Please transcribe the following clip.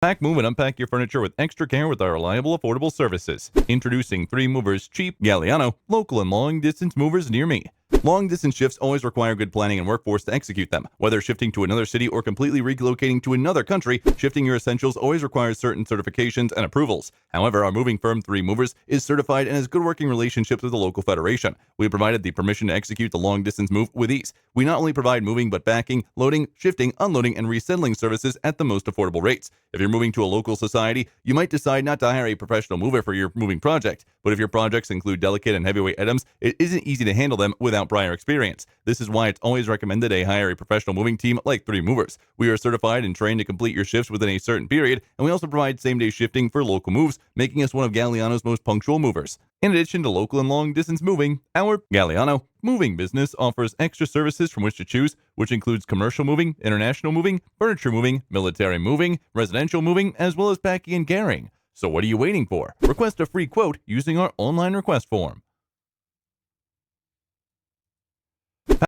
Pack, move, and unpack your furniture with extra care with our reliable, affordable services. Introducing 3 Movers Cheap Galliano, local and long-distance movers near me. Long-distance shifts always require good planning and workforce to execute them. Whether shifting to another city or completely relocating to another country, shifting your essentials always requires certain certifications and approvals. However, our moving firm, 3 Movers, is certified and has good working relationships with the local federation. We have provided the permission to execute the long-distance move with ease. We not only provide moving but packing, loading, shifting, unloading, and resettling services at the most affordable rates. If you're moving to a local society, you might decide not to hire a professional mover for your moving project. But if your projects include delicate and heavyweight items, it isn't easy to handle them without prior experience. This is why it's always recommended to hire a professional moving team like 3 Movers. We are certified and trained to complete your shifts within a certain period, and we also provide same-day shifting for local moves, making us one of Galliano's most punctual movers. In addition to local and long-distance moving, our Galliano Moving business offers extra services from which to choose, which includes commercial moving, international moving, furniture moving, military moving, residential moving, as well as packing and carrying. So what are you waiting for? Request a free quote using our online request form.